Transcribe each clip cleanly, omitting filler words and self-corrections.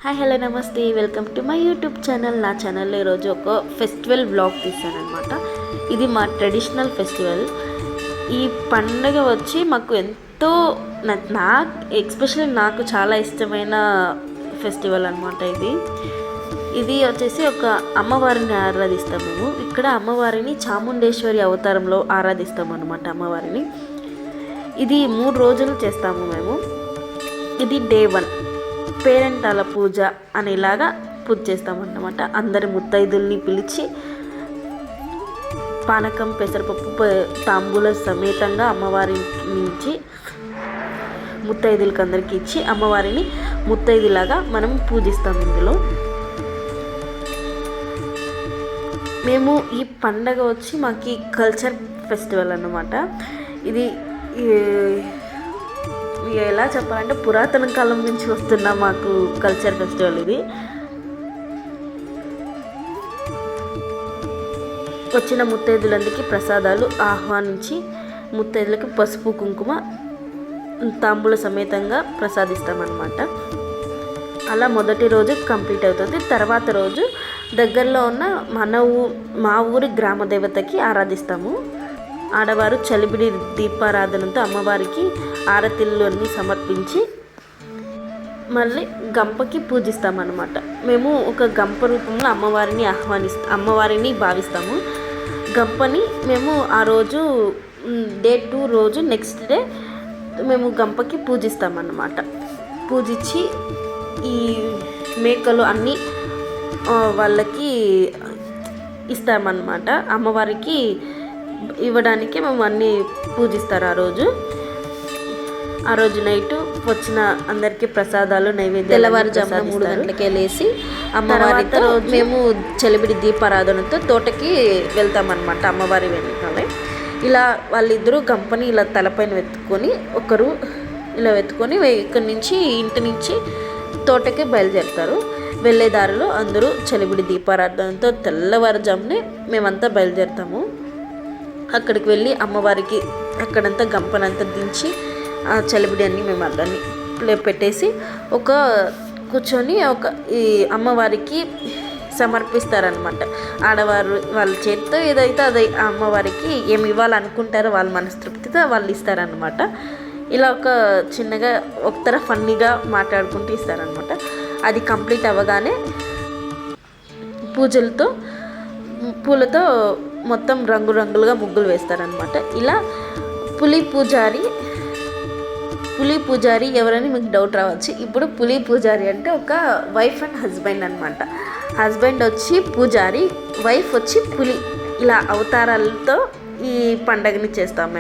Hi hello నమస్తే welcome to my YouTube channel. నా ఛానల్లో ఈరోజు ఒక ఫెస్టివల్ వ్లాగ్ తీసానమాట. ఇది మా ట్రెడిషనల్ ఫెస్టివల్. ఈ పండుగ వచ్చి మాకు ఎంతో ఎస్పెషల్లీ నాకు చాలా ఇష్టమైన ఫెస్టివల్ అనమాట. ఇది వచ్చేసి ఒక అమ్మవారిని ఆరాధిస్తాము మేము. ఇక్కడ అమ్మవారిని చాముండేశ్వరి అవతారంలో ఆరాధిస్తాము అనమాట అమ్మవారిని. ఇది 3 రోజులు చేస్తాము మేము. ఇది డే 1 పేరెంటాల పూజ అనేలాగా పూజ చేస్తామన్నమాట. అందరి ముత్తైదుల్ని పిలిచి పానకం పెసరపప్పు తాంబూల సమేతంగా అమ్మవారి నుంచి ముత్తైదులకి అందరికీ ఇచ్చి అమ్మవారిని ముత్తైదులాగా మనం పూజిస్తాం. ఇందులో మేము ఈ పండగ వచ్చి మాకు కల్చర్ ఫెస్టివల్ అన్నమాట. ఇది ఎలా చెప్పాలంటే పురాతన కాలం నుంచి వస్తున్న మాకు కల్చర్ ఫెస్టివల్. ఇది వచ్చిన ముత్తైదులందరికీ ప్రసాదాలు ఆహ్వానించి ముత్తైదులకి పసుపు కుంకుమ తాంబూల సమేతంగా ప్రసాదిస్తామన్నమాట. అలా మొదటి రోజు కంప్లీట్ అవుతుంది. తర్వాత రోజు దగ్గరలో ఉన్న మా ఊరి గ్రామ దేవతకి ఆరాధిస్తాము. ఆడవారు చలిబిడి దీపారాధనతో అమ్మవారికి ఆరతిళ్ళు అన్నీ సమర్పించి మళ్ళీ గంపకి పూజిస్తామన్నమాట. మేము ఒక గంప రూపంలో అమ్మవారిని భావిస్తాము. గంపని మేము ఆ రోజు డే 2 రోజు నెక్స్ట్ డే మేము గంపకి పూజిస్తామన్నమాట. పూజించి ఈ మేకలు అన్నీ వాళ్ళకి ఇస్తామన్నమాట. అమ్మవారికి ఇవ్వడానికి మేము అన్నీ పూజిస్తారు. ఆ రోజు నైట్ వచ్చిన అందరికీ ప్రసాదాలు నైవేద్యం తెల్లవారుజామున 3 గంటలకే లేసి అమ్మవారితో మేము చలిబిడి దీపారాధనతో తోటకి వెళ్తామన్నమాట. అమ్మవారి వెనుకలే ఇలా వాళ్ళిద్దరూ గంపని ఇలా తలపైన వెతుక్కొని ఒకరు ఇలా వెతుక్కొని ఇంటి నుంచి తోటకి బయలుదేరుతారు. వెళ్ళే దారిలో అందరూ చలిబిడి దీపారాధనతో తెల్లవారుజామునే మేమంతా బయలుదేరుతాము. అక్కడికి వెళ్ళి అమ్మవారికి అక్కడంతా గంపనంతా దించి ఆ చలిబిడి అన్నీ మేము అందరినీ పెట్టేసి కూర్చొని ఈ అమ్మవారికి సమర్పిస్తారనమాట. ఆడవారు వాళ్ళ చేతితో ఏదైతే అది అమ్మవారికి ఏమి ఇవ్వాలనుకుంటారో వాళ్ళ మనస్తృప్తితో వాళ్ళు ఇస్తారనమాట. ఇలా చిన్నగా ఒకతర ఫన్నీగా మాట్లాడుకుంటూ ఇస్తారనమాట. అది కంప్లీట్ అవ్వగానే పూలతో మొత్తం రంగురంగులుగా ముగ్గులు వేస్తారనమాట. ఇలా పులి పూజారి ఎవరని మీకు డౌట్ రావచ్చు. ఇప్పుడు పులి పూజారి అంటే ఒక వైఫ్ అండ్ హస్బెండ్ అనమాట. హస్బెండ్ వచ్చి పూజారి, వైఫ్ వచ్చి పులి. ఇలా అవతారాలతో ఈ పండగని చేస్తాం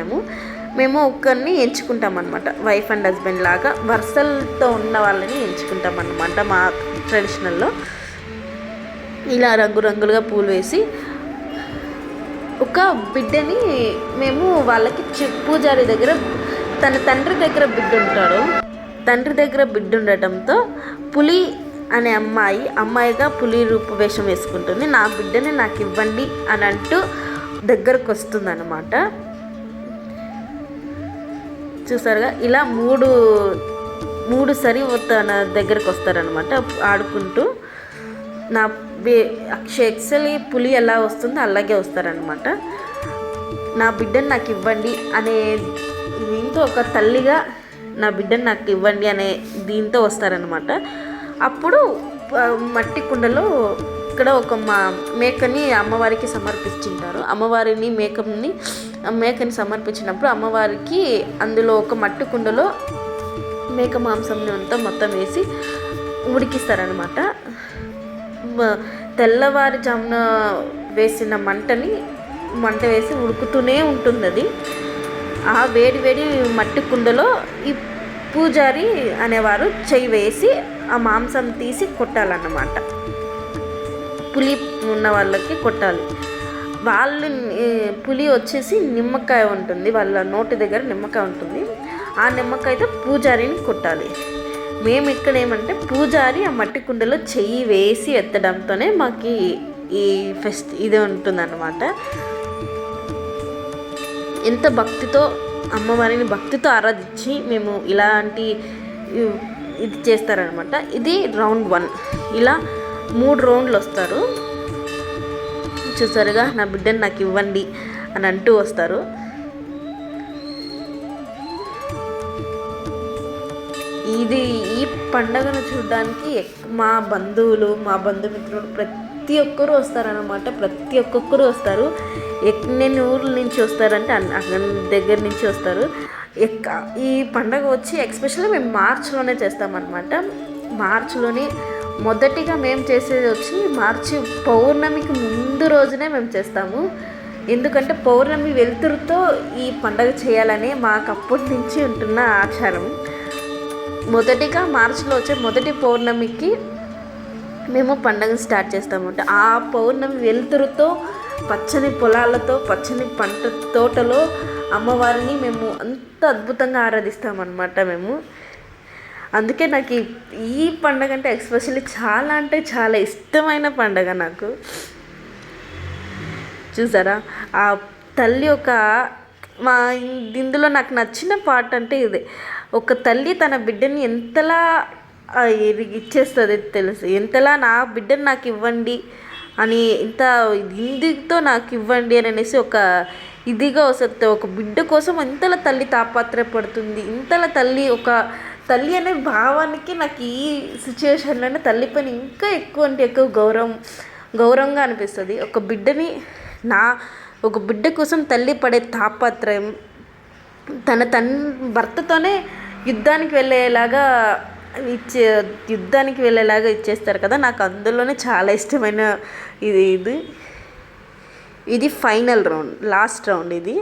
మేము ఒకరిని ఎంచుకుంటాం అనమాట. వైఫ్ అండ్ హస్బెండ్ లాగా వరుసలతో ఉన్న వాళ్ళని ఎంచుకుంటాం అనమాట. మా ట్రెడిషనల్లో ఇలా రంగురంగులుగా పూలు వేసి ఒక బిడ్డని మేము వాళ్ళకి పూజారి దగ్గర తన తండ్రి దగ్గర బిడ్డ ఉంటాడు. తండ్రి దగ్గర బిడ్డ ఉండటంతో పులి అనే అమ్మాయిగా పులి రూపవేషం వేసుకుంటుంది. నా బిడ్డని నాకు ఇవ్వండి అని అంటూ దగ్గరకు వస్తుంది అన్నమాట. చూసారుగా ఇలా మూడు సరి తన దగ్గరకు వస్తారనమాట ఆడుకుంటూ. యాక్చువల్లీ పులి ఎలా వస్తుందో అలాగే వస్తారనమాట. నా బిడ్డను నాకు ఇవ్వండి అనే దీంతో ఒక తల్లిగా నా బిడ్డను నాకు ఇవ్వండి అనే దీంతో వస్తారనమాట. అప్పుడు మట్టి కుండలో ఇక్కడ ఒక మేకని అమ్మవారికి సమర్పించింటారు. మేకని సమర్పించినప్పుడు అమ్మవారికి అందులో ఒక మట్టి కుండలో మేక మాంసంని అంతా మొత్తం వేసి ఉడికిస్తారనమాట. తెల్లవారుజామున వేసిన మంట వేసి ఉడుకుతూనే ఉంటుంది. అది ఆ వేడి మట్టి కుండలో ఈ పూజారి అనేవారు చెయ్యి వేసి ఆ మాంసం తీసి కొట్టాలన్నమాట. పులి ఉన్న వాళ్ళకి కొట్టాలి. పులి వచ్చేసి నిమ్మకాయ ఉంటుంది, వాళ్ళ నోటి దగ్గర నిమ్మకాయ ఉంటుంది. ఆ నిమ్మకాయతో పూజారిని కొట్టాలి. మేము ఇక్కడ ఏమంటే పూజారి ఆ మట్టి కుండలో చెయ్యి వేసి ఎత్తడంతోనే మాకు ఈ ఇది ఉంటుందన్నమాట. ఎంత భక్తితో అమ్మవారిని భక్తితో ఆరాధించి మేము ఇలాంటి ఇది చేస్తారనమాట. ఇది రౌండ్ 1. ఇలా 3 రౌండ్లు వస్తారు. చూసారుగా, నా బిడ్డని నాకు ఇవ్వండి అని అంటూ వస్తారు. ఈ పండగను చూడడానికి మా బంధువులు, మా బంధుమిత్రులు ప్రతి ఒక్కరూ వస్తారనమాట. ప్రతి ఒక్కొక్కరు వస్తారు. ఎన్ని ఊర్ల నుంచి వస్తారంటే దగ్గర నుంచి వస్తారు. ఈ పండగ వచ్చి ఎస్పెషల్లీ మేము మార్చిలోనే చేస్తామన్నమాట. మార్చిలోనే మొదటిగా మేము చేసేది వచ్చి మార్చి పౌర్ణమికి ముందు రోజునే మేము చేస్తాము. ఎందుకంటే పౌర్ణమి వెలుతురుతో ఈ పండగ చేయాలని మాకు అప్పటి నుంచి ఉంటున్న ఆచారం. మొదటిగా మార్చిలో వచ్చే మొదటి పౌర్ణమికి మేము పండగను స్టార్ట్ చేస్తామంట. ఆ పౌర్ణమి వెలుతురుతో పచ్చని పొలాలతో పచ్చని పంట తోటలో అమ్మవారిని మేము అంత అద్భుతంగా ఆరాధిస్తామన్నమాట మేము. అందుకే నాకు ఈ పండగ అంటే ఎస్పెషల్లీ చాలా అంటే చాలా ఇష్టమైన పండగ నాకు. చూసారా, ఆ తల్లి ఇందులో నాకు నచ్చిన పార్ట్ అంటే ఇదే. ఒక తల్లి తన బిడ్డని ఎంతలా ఇచ్చేస్తుంది తెలుసు, ఎంతలా నా బిడ్డని నాకు ఇవ్వండి అని, ఇంత ఇందుతో నాకు ఇవ్వండి అని అనేసి ఒక ఇదిగా వస్తుంది. ఒక బిడ్డ కోసం ఎంతలా తల్లి తాపత్రయపడుతుంది, ఇంతలా తల్లి అనే భావానికి నాకు ఈ సిచ్యువేషన్లోనే తల్లి పైన ఇంకా ఎక్కువ అంటే ఎక్కువ గౌరవంగా అనిపిస్తుంది. ఒక బిడ్డ కోసం తల్లి పడే తాపత్రయం తన భర్తతోనే యుద్ధానికి వెళ్ళేలాగా ఇచ్చేస్తారు కదా. నాకు అందులోనే చాలా ఇష్టమైన ఇది ఫైనల్ రౌండ్, లాస్ట్ రౌండ్ ఇది.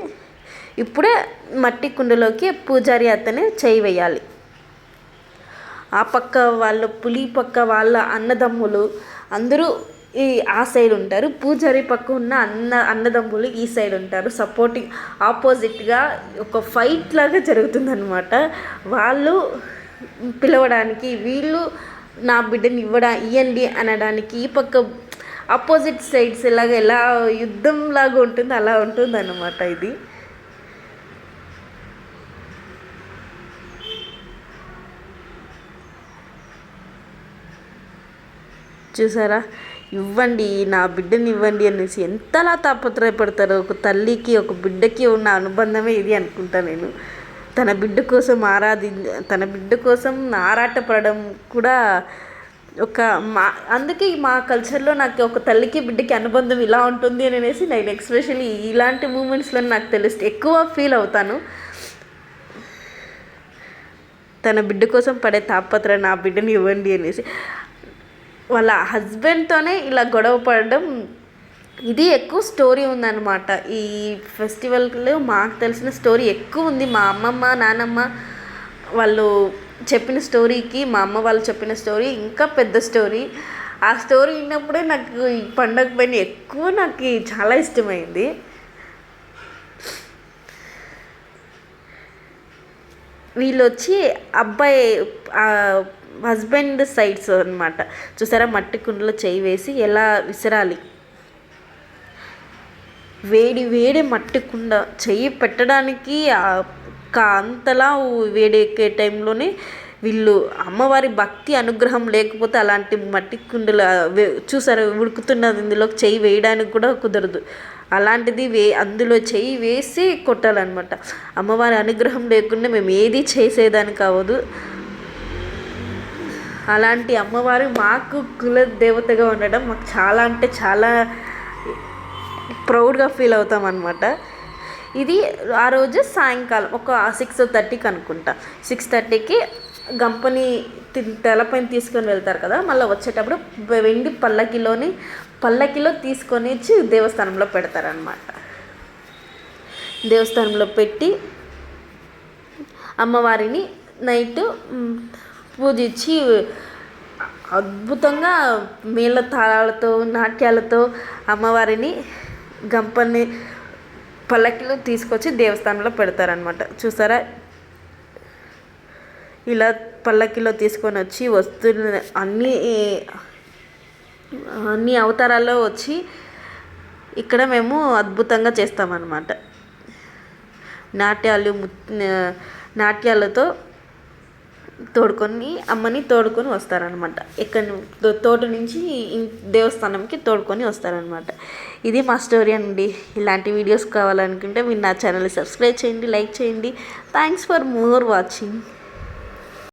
ఇప్పుడే మట్టి కుండలోకి పూజారి అతనే చేయి వేయాలి. ఆ పక్క పులి పక్క వాళ్ళ అన్నదమ్ములు అందరూ ఆ సైడ్ ఉంటారు. పూజారి పక్క ఉన్న అన్నదమ్ములు ఈ సైడ్ ఉంటారు. సపోర్టింగ్ ఆపోజిట్గా ఒక ఫైట్ లాగా జరుగుతుందన్నమాట. వాళ్ళు పిలవడానికి, వీళ్ళు నా బిడ్డని ఇవ్వండి అనడానికి ఈ పక్క ఆపోజిట్ సైడ్స్ ఎలా యుద్ధం లాగా ఉంటుంది, అలా ఉంటుంది అన్నమాట ఇది. చూసారా, ఇవ్వండి నా బిడ్డని ఇవ్వండి అనేసి ఎంతలా తాపత్రయపడతారో. ఒక తల్లికి ఒక బిడ్డకి ఉన్న అనుబంధమే ఇది అనుకుంటా నేను. తన బిడ్డ కోసం ఆరాటపడడం కూడా అందుకే మా కల్చర్లో నాకు ఒక తల్లికి బిడ్డకి అనుబంధం ఇలా ఉంటుంది అని అనేసి నేను ఎస్పెషల్లీ ఇలాంటి మూమెంట్స్లో నాకు ఎక్కువ ఫీల్ అవుతాను. తన బిడ్డ కోసం పడే తాపత్రయం, నా బిడ్డని ఇవ్వండి అనేసి. వాళ్ళ హస్బెండ్తోనే ఇలా గొడవ పడడం, ఇది ఎక్కువ స్టోరీ ఉందన్నమాట. ఈ ఫెస్టివల్లో మాకు తెలిసిన స్టోరీ ఎక్కువ ఉంది. మా అమ్మమ్మ నానమ్మ వాళ్ళు చెప్పిన స్టోరీకి మా అమ్మ వాళ్ళు చెప్పిన స్టోరీ ఇంకా పెద్ద స్టోరీ. ఆ స్టోరీ విన్నప్పుడే నాకు ఈ పండగ పైన ఎక్కువ నాకు చాలా ఇష్టమైంది. వీళ్ళు వచ్చి అబ్బాయి హస్బెండ్ సైడ్స్ అనమాట. చూసారా, మట్టి కుండలో చేయి వేసి ఎలా విసరాలి. వేడి మట్టి కుండ చెయ్యి పెట్టడానికి అంతలా వేడెక్కే టైంలోనే వీళ్ళు అమ్మవారి భక్తి అనుగ్రహం లేకపోతే అలాంటి మట్టి కుండలు చూసారా ఉడుకుతున్నది, ఇందులోకి చెయ్యి వేయడానికి కూడా కుదరదు. అలాంటిది అందులో చెయ్యి వేసి కొట్టాలన్నమాట. అమ్మవారి అనుగ్రహం లేకుండా మేము ఏది చేసేదానికి అవ్వదు. అలాంటి అమ్మవారు మాకు కుల దేవతగా ఉండడం మాకు చాలా అంటే చాలా ప్రౌడ్గా ఫీల్ అవుతాం అన్నమాట. ఇది ఆ రోజు సాయంకాలం ఒక 6:30కి అనుకుంటా, 6:30కి గంపని తలపైన తీసుకొని వెళ్తారు కదా. మళ్ళీ వచ్చేటప్పుడు వెండి పల్లకిలో తీసుకొని వచ్చి దేవస్థానంలో పెడతారనమాట. దేవస్థానంలో పెట్టి అమ్మవారిని నైట్ పూజించి అద్భుతంగా మేళతాళాలతో నాట్యాలతో అమ్మవారిని గంపని పల్లకిలో తీసుకొచ్చి దేవస్థానంలో పెడతారనమాట. చూసారా, ఇలా పల్లకిలో తీసుకొని వచ్చి వస్తున్న అన్ని అవతారాల్లో వచ్చి ఇక్కడ మేము అద్భుతంగా చేస్తామన్నమాట. నాట్యాలతో అమ్మని తోడుకొని వస్తారనమాట. తోట నుంచి దేవస్థానంకి తోడుకొని వస్తారనమాట. ఇది మా స్టోరీ అండి. ఇలాంటి వీడియోస్ కావాలనుకుంటే మీరు నా ఛానల్ని సబ్స్క్రైబ్ చేయండి, లైక్ చేయండి. Thanks for more watching.